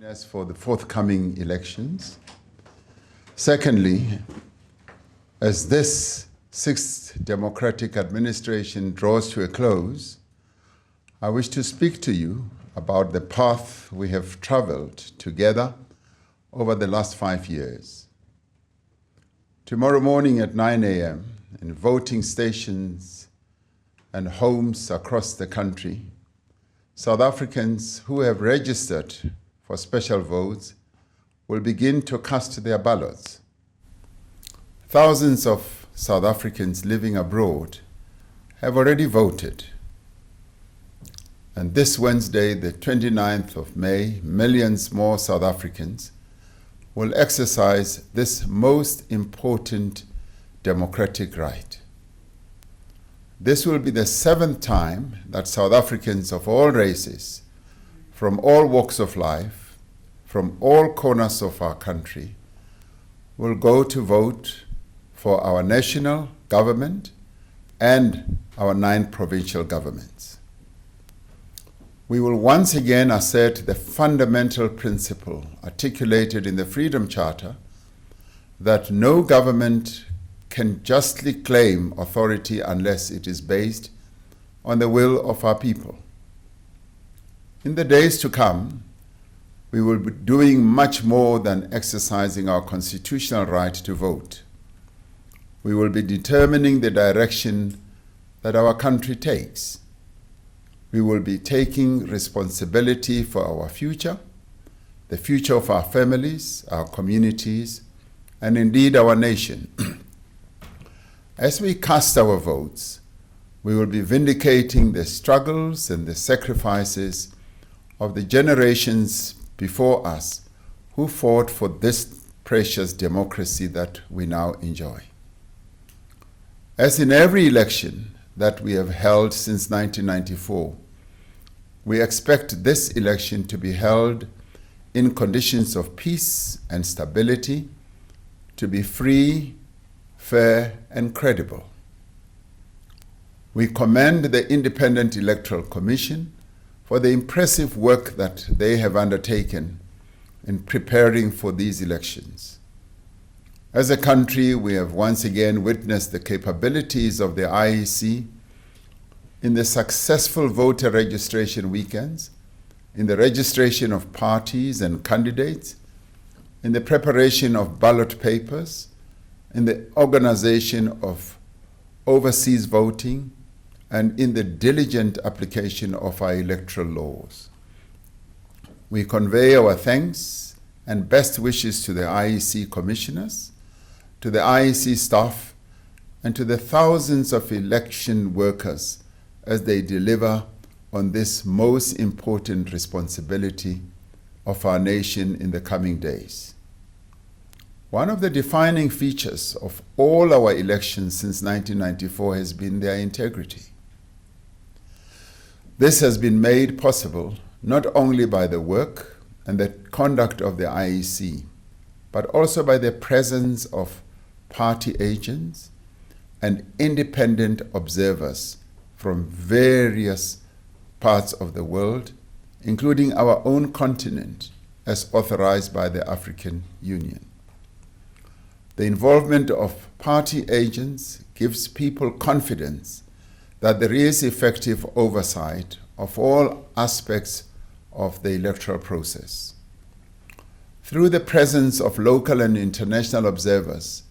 As for the forthcoming elections. Secondly, as this sixth democratic administration draws to a close, I wish to speak to you about the path we have traveled together over the last 5 years. Tomorrow morning at 9 a.m. in voting stations and homes across the country, South Africans who have registered for special votes will begin to cast their ballots. Thousands of South Africans living abroad have already voted. And this Wednesday, the 29th of May, millions more South Africans will exercise this most important democratic right. This will be the 7th time that South Africans of all races, from all walks of life, from all corners of our country, will go to vote for our national government and our 9 provincial governments. We will once again assert the fundamental principle articulated in the Freedom Charter that no government can justly claim authority unless it is based on the will of our people. In the days to come, we will be doing much more than exercising our constitutional right to vote. We will be determining the direction that our country takes. We will be taking responsibility for our future, the future of our families, our communities, and indeed our nation. As we cast our votes, we will be vindicating the struggles and the sacrifices of the generations before us who fought for this precious democracy that we now enjoy. As in every election that we have held since 1994, we expect this election to be held in conditions of peace and stability, to be free, fair, and credible. We commend the Independent Electoral Commission for the impressive work that they have undertaken in preparing for these elections. As a country, we have once again witnessed the capabilities of the IEC in the successful voter registration weekends, in the registration of parties and candidates, in the preparation of ballot papers, in the organization of overseas voting, and in the diligent application of our electoral laws. We convey our thanks and best wishes to the IEC commissioners, to the IEC staff, and to the thousands of election workers as they deliver on this most important responsibility of our nation in the coming days. One of the defining features of all our elections since 1994 has been their integrity. This has been made possible not only by the work and the conduct of the IEC, but also by the presence of party agents and independent observers from various parts of the world, including our own continent, as authorized by the African Union. The involvement of party agents gives people confidence that there is effective oversight of all aspects of the electoral process. Through the presence of local and international observers,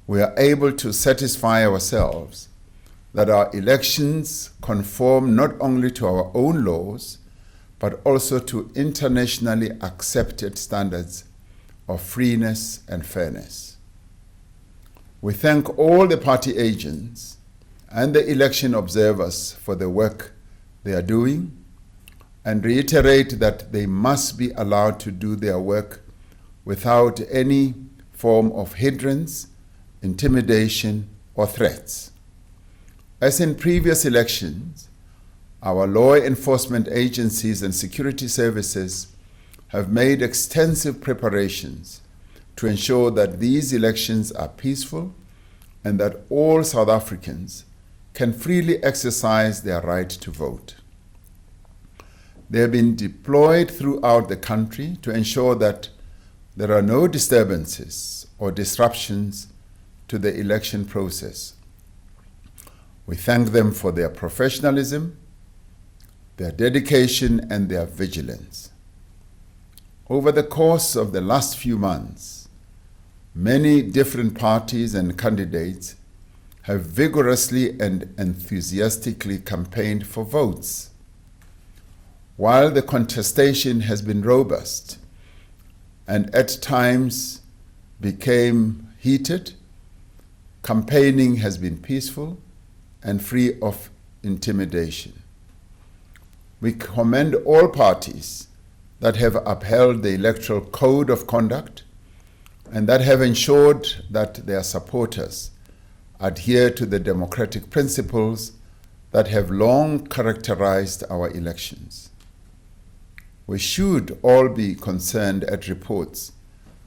we are able to satisfy ourselves that our elections conform not only to our own laws, but also to internationally accepted standards of freeness and fairness. We thank all the party agents and the election observers for the work they are doing, and reiterate that they must be allowed to do their work without any form of hindrance, intimidation, or threats. As in previous elections, our law enforcement agencies and security services have made extensive preparations to ensure that these elections are peaceful and that all South Africans can freely exercise their right to vote. They have been deployed throughout the country to ensure that there are no disturbances or disruptions to the election process. We thank them for their professionalism, their dedication, and their vigilance. Over the course of the last few months, many different parties and candidates have vigorously and enthusiastically campaigned for votes. While the contestation has been robust and at times became heated, campaigning has been peaceful and free of intimidation. We commend all parties that have upheld the electoral code of conduct and that have ensured that their supporters adhere to the democratic principles that have long characterized our elections. We should all be concerned at reports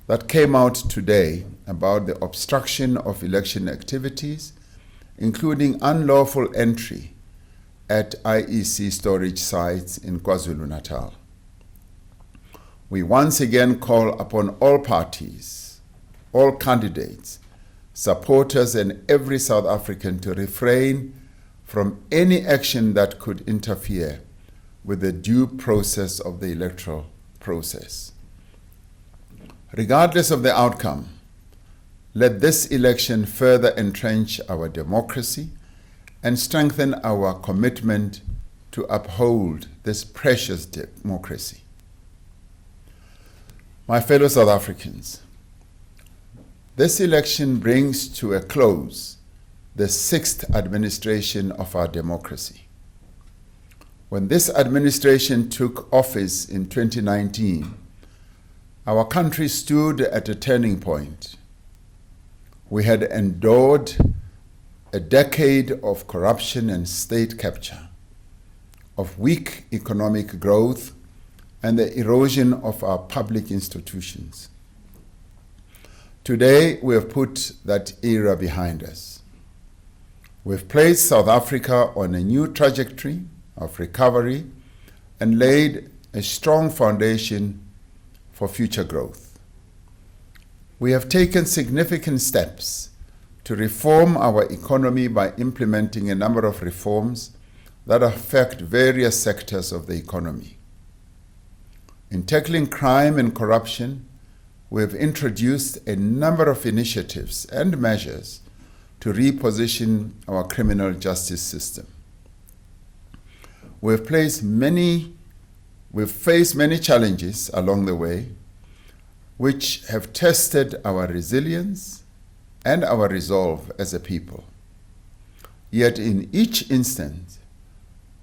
that came out today about the obstruction of election activities, including unlawful entry at IEC storage sites in KwaZulu-Natal. We once again call upon all parties, all candidates, supporters, and every South African to refrain from any action that could interfere with the due process of the electoral process. Regardless of the outcome, let this election further entrench our democracy and strengthen our commitment to uphold this precious democracy. My fellow South Africans, this election brings to a close the sixth administration of our democracy. When this administration took office in 2019, our country stood at a turning point. We had endured a decade of corruption and state capture, of weak economic growth, and the erosion of our public institutions. Today, we have put that era behind us. We've placed South Africa on a new trajectory of recovery and laid a strong foundation for future growth. We have taken significant steps to reform our economy by implementing a number of reforms that affect various sectors of the economy. In tackling crime and corruption, we have introduced a number of initiatives and measures to reposition our criminal justice system. We've faced many challenges along the way, which have tested our resilience and our resolve as a people. Yet in each instance,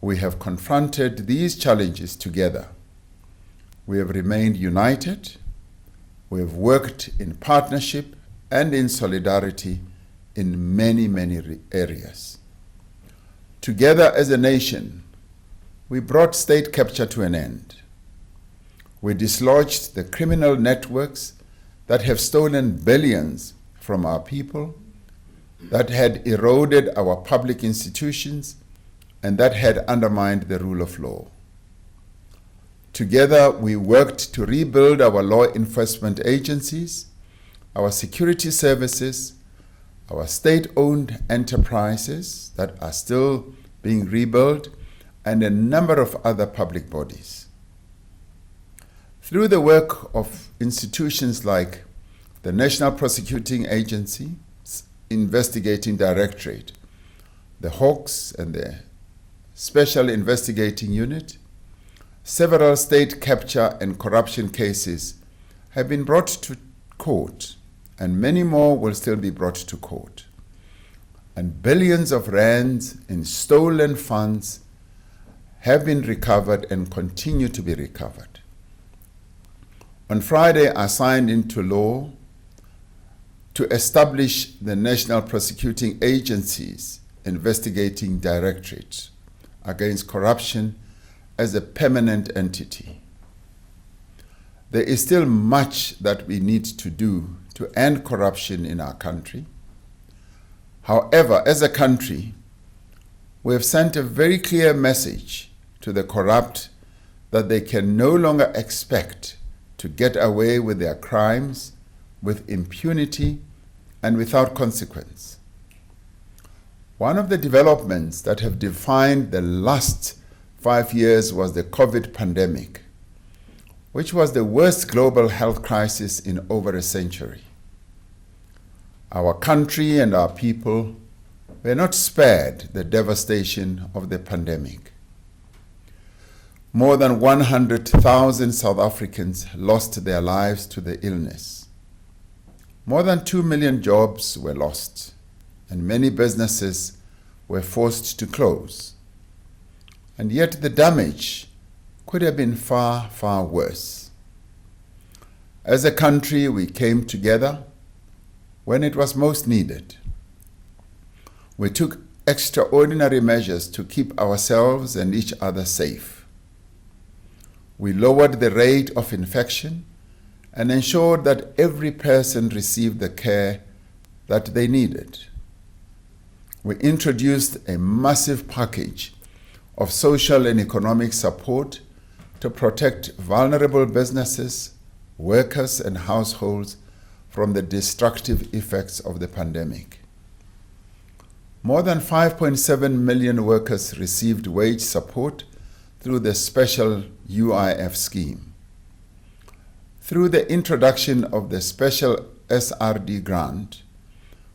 we have confronted these challenges together. We have remained united. We have worked in partnership and in solidarity in many, many areas. Together as a nation, we brought state capture to an end. We dislodged the criminal networks that have stolen billions from our people, that had eroded our public institutions, and that had undermined the rule of law. Together, we worked to rebuild our law enforcement agencies, our security services, our state-owned enterprises that are still being rebuilt, and a number of other public bodies. Through the work of institutions like the National Prosecuting Agency, Investigating Directorate, the Hawks and the Special Investigating Unit, several state capture and corruption cases have been brought to court, and many more will still be brought to court. And billions of rands in stolen funds have been recovered and continue to be recovered. On Friday, I signed into law to establish the National Prosecuting Agency's Investigating Directorate against corruption as a permanent entity. There is still much that we need to do to end corruption in our country. However, as a country, we have sent a very clear message to the corrupt that they can no longer expect to get away with their crimes with impunity and without consequence. One of the developments that have defined the last 5 years was the COVID pandemic, which was the worst global health crisis in over a century. Our country and our people were not spared the devastation of the pandemic. More than 100,000 South Africans lost their lives to the illness. More than 2 million jobs were lost, and many businesses were forced to close. And yet the damage could have been far, far worse. As a country, we came together when it was most needed. We took extraordinary measures to keep ourselves and each other safe. We lowered the rate of infection and ensured that every person received the care that they needed. We introduced a massive package of social and economic support to protect vulnerable businesses, workers, and households from the destructive effects of the pandemic. More than 5.7 million workers received wage support through the special UIF scheme. Through the introduction of the special SRD grant,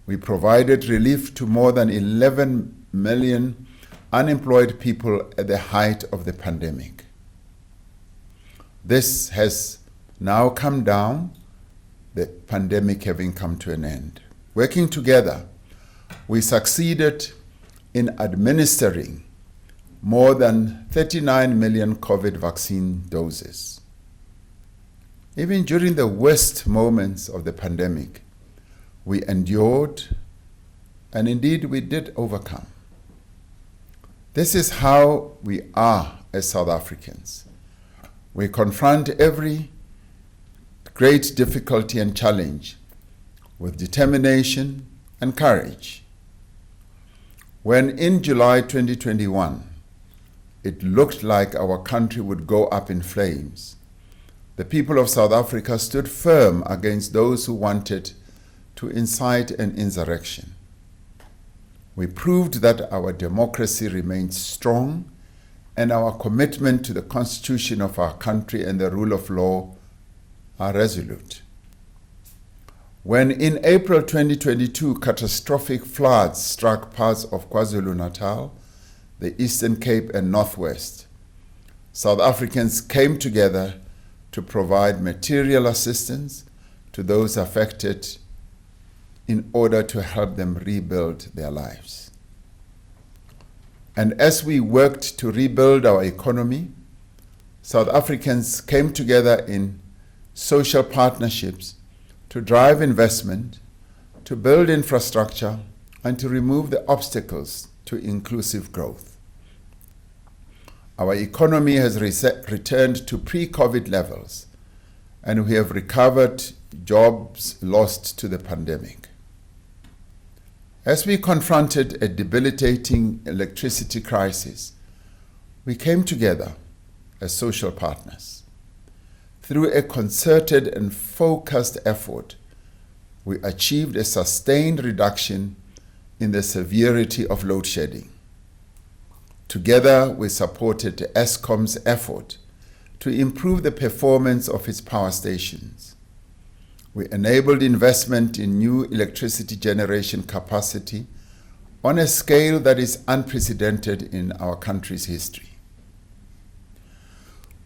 we provided relief to more than 11 million unemployed people at the height of the pandemic. This has now come down, the pandemic having come to an end. Working together, we succeeded in administering more than 39 million COVID vaccine doses. Even during the worst moments of the pandemic, we endured, and indeed we did overcome. This is how we are as South Africans. We confront every great difficulty and challenge with determination and courage. When in July 2021, it looked like our country would go up in flames, the people of South Africa stood firm against those who wanted to incite an insurrection. We proved that our democracy remains strong and our commitment to the Constitution of our country and the rule of law are resolute. When in April 2022 catastrophic floods struck parts of KwaZulu-Natal, the Eastern Cape and Northwest, South Africans came together to provide material assistance to those affected in order to help them rebuild their lives. And as we worked to rebuild our economy, South Africans came together in social partnerships to drive investment, to build infrastructure, and to remove the obstacles to inclusive growth. Our economy has returned to pre-COVID levels, and we have recovered jobs lost to the pandemic. As we confronted a debilitating electricity crisis, we came together as social partners. Through a concerted and focused effort, we achieved a sustained reduction in the severity of load shedding. Together, we supported Eskom's effort to improve the performance of its power stations. We enabled investment in new electricity generation capacity on a scale that is unprecedented in our country's history.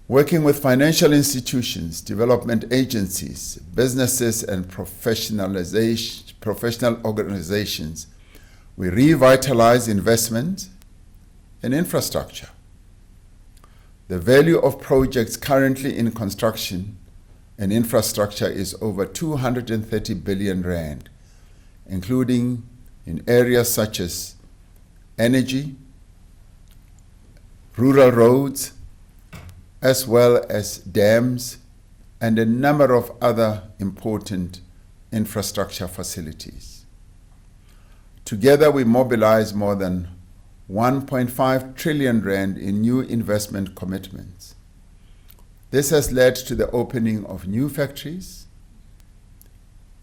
Working with financial institutions, development agencies, businesses, and professional organizations, we revitalize investment in infrastructure. The value of projects currently in construction and infrastructure is over 230 billion rand, including in areas such as energy, rural roads, as well as dams and a number of other important infrastructure facilities. Together, we mobilize more than 1.5 trillion rand in new investment commitments. This has led to the opening of new factories,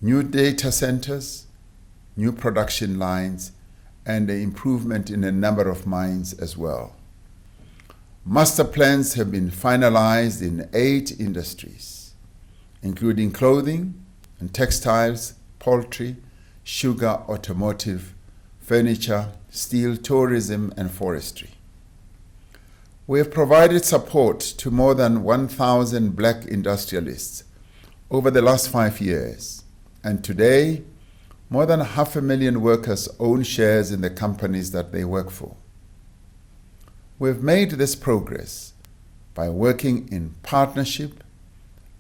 new data centers, new production lines, and the improvement in a number of mines as well. Master plans have been finalized in 8 industries, including clothing and textiles, poultry, sugar, automotive, furniture, steel, tourism, and forestry. We have provided support to more than 1,000 black industrialists over the last 5 years, and today, more than 500,000 workers own shares in the companies that they work for. We have made this progress by working in partnership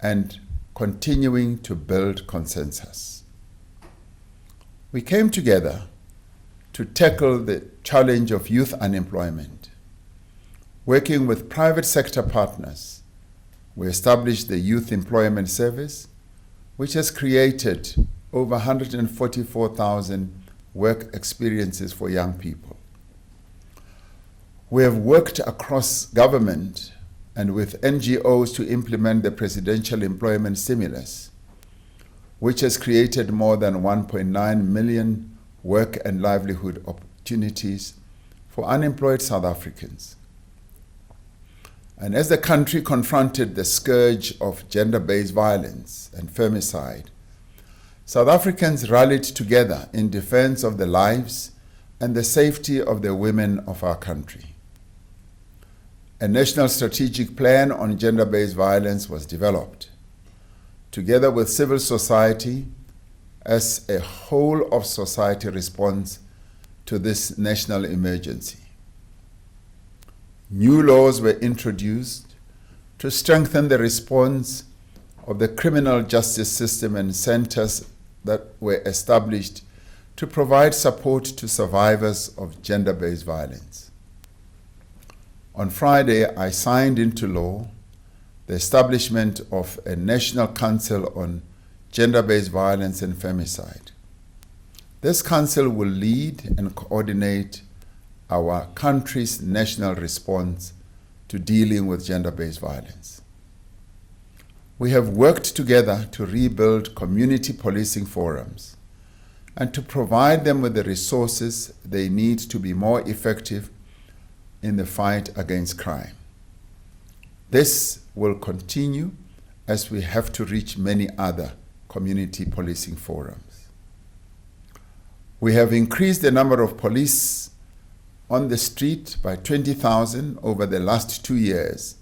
and continuing to build consensus. We came together to tackle the challenge of youth unemployment. Working with private sector partners, we established the Youth Employment Service, which has created over 144,000 work experiences for young people. We have worked across government and with NGOs to implement the Presidential Employment Stimulus, which has created more than 1.9 million work and livelihood opportunities for unemployed South Africans. And as the country confronted the scourge of gender-based violence and femicide, South Africans rallied together in defense of the lives and the safety of the women of our country. A national strategic plan on gender-based violence was developed, together with civil society, as a whole of society response to this national emergency. New laws were introduced to strengthen the response of the criminal justice system, and centers that were established to provide support to survivors of gender-based violence. On Friday, I signed into law the establishment of a National Council on Gender-Based Violence and Femicide. This council will lead and coordinate our country's national response to dealing with gender-based violence. We have worked together to rebuild community policing forums and to provide them with the resources they need to be more effective in the fight against crime. This will continue as we have to reach many other community policing forums. We have increased the number of police on the street by 20,000 over the last 2 years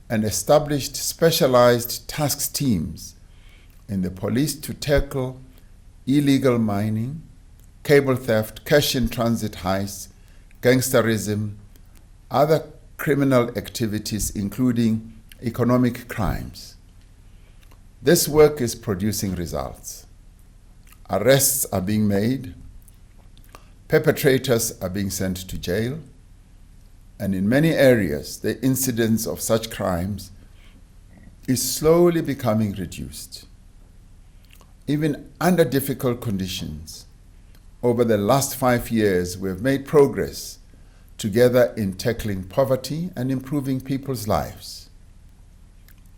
and established specialized task teams in the police to tackle illegal mining, cable theft, cash-in-transit heists, gangsterism, other criminal activities, including economic crimes. This work is producing results. Arrests are being made, perpetrators are being sent to jail, and in many areas, the incidence of such crimes is slowly becoming reduced. Even under difficult conditions, over the last 5 years, we have made progress together in tackling poverty and improving people's lives.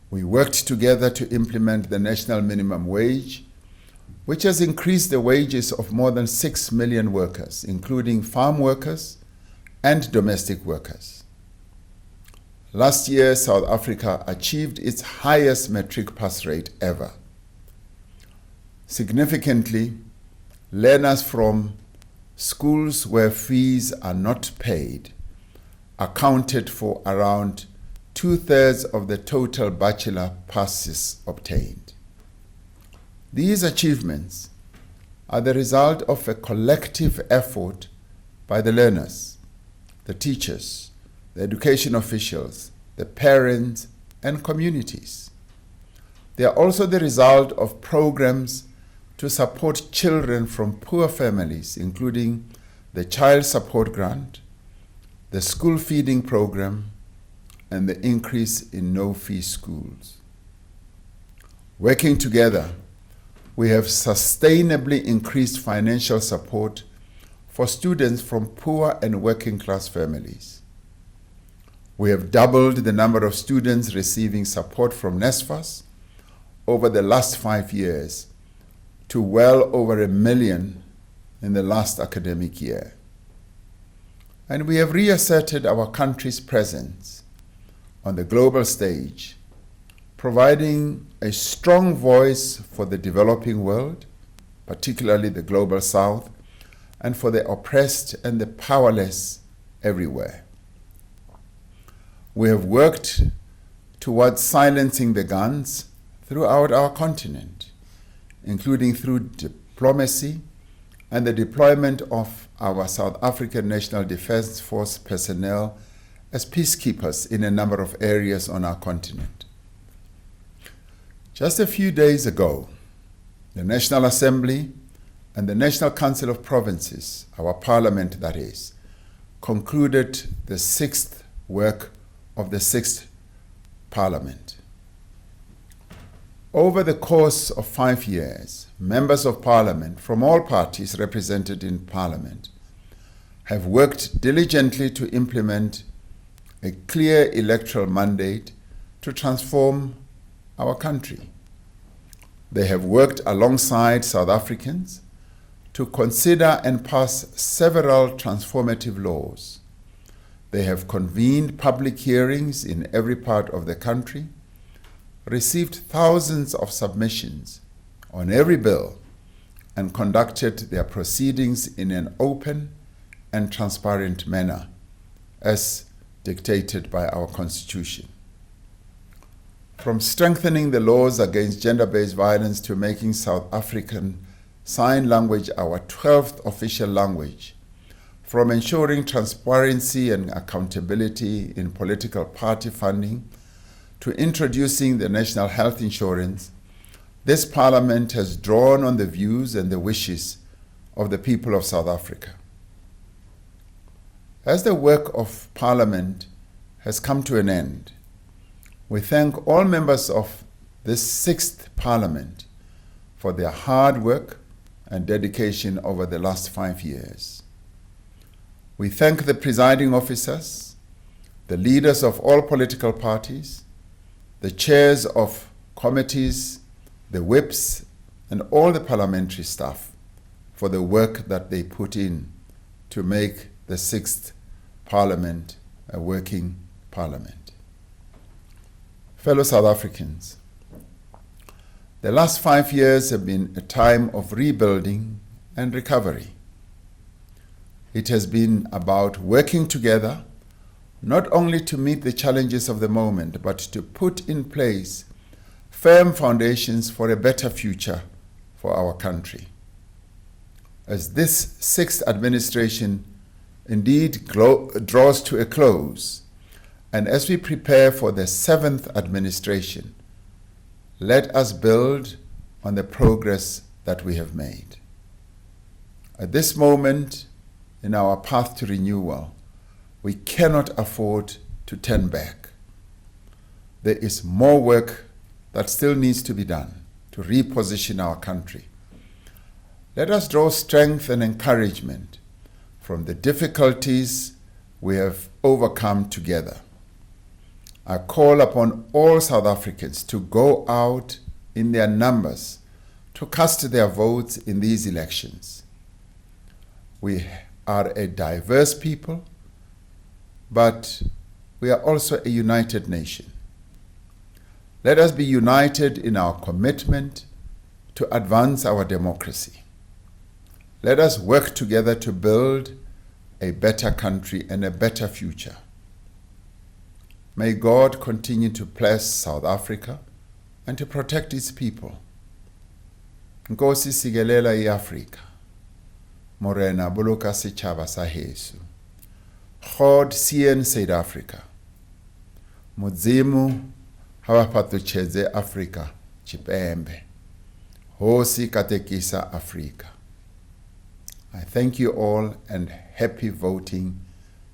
We worked together to implement the national minimum wage, which has increased the wages of more than 6 million workers, including farm workers and domestic workers. Last year, South Africa achieved its highest matric pass rate ever. Significantly, learners from schools where fees are not paid accounted for around 2/3 of the total bachelor passes obtained. These achievements are the result of a collective effort by the learners, the teachers, the education officials, the parents, and communities. They are also the result of programs to support children from poor families, including the Child Support Grant, the School Feeding Program, and the increase in no-fee schools. Working together, we have sustainably increased financial support for students from poor and working-class families. We have doubled the number of students receiving support from NSFAS over the last 5 years to well over 1 million in the last academic year. And we have reasserted our country's presence on the global stage, providing a strong voice for the developing world, particularly the global south, and for the oppressed and the powerless everywhere. We have worked towards silencing the guns throughout our continent, including through diplomacy and the deployment of our South African National Defence Force personnel as peacekeepers in a number of areas on our continent. Just a few days ago, the National Assembly and the National Council of Provinces, our parliament that is, concluded the 6th work of the 6th Parliament. Over the course of 5 years, members of Parliament from all parties represented in Parliament have worked diligently to implement a clear electoral mandate to transform our country. They have worked alongside South Africans to consider and pass several transformative laws. They have convened public hearings in every part of the country, received thousands of submissions on every bill, and conducted their proceedings in an open and transparent manner, as dictated by our Constitution. From strengthening the laws against gender-based violence to making South African Sign Language our 12th official language, from ensuring transparency and accountability in political party funding to introducing the national health insurance, this Parliament has drawn on the views and the wishes of the people of South Africa. As the work of Parliament has come to an end, we thank all members of this 6th Parliament for their hard work and dedication over the last 5 years. We thank the presiding officers, the leaders of all political parties, the chairs of committees, the whips, and all the parliamentary staff for the work that they put in to make the 6th Parliament a working Parliament. Fellow South Africans, the last 5 years have been a time of rebuilding and recovery. It has been about working together, not only to meet the challenges of the moment, but to put in place firm foundations for a better future for our country. As this 6th administration indeed draws to a close, and as we prepare for the 7th administration, let us build on the progress that we have made. At this moment in our path to renewal, we cannot afford to turn back. There is more work that still needs to be done to reposition our country. Let us draw strength and encouragement from the difficulties we have overcome together. I call upon all South Africans to go out in their numbers to cast their votes in these elections. We are a diverse people, but we are also a united nation. Let us be united in our commitment to advance our democracy. Let us work together to build a better country and a better future. May God continue to bless South Africa and to protect its people. Nkosi sikelela iAfrika. Morena boloka setjhaba sa heso. God seën Suid-Afrika. Modimo ha ba phatotjhetse Afrika tshipembe. Hosi katekisa Afrika. I thank you all and happy voting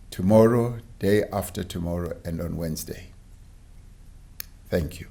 tomorrow, day after tomorrow, and on Wednesday. Thank you.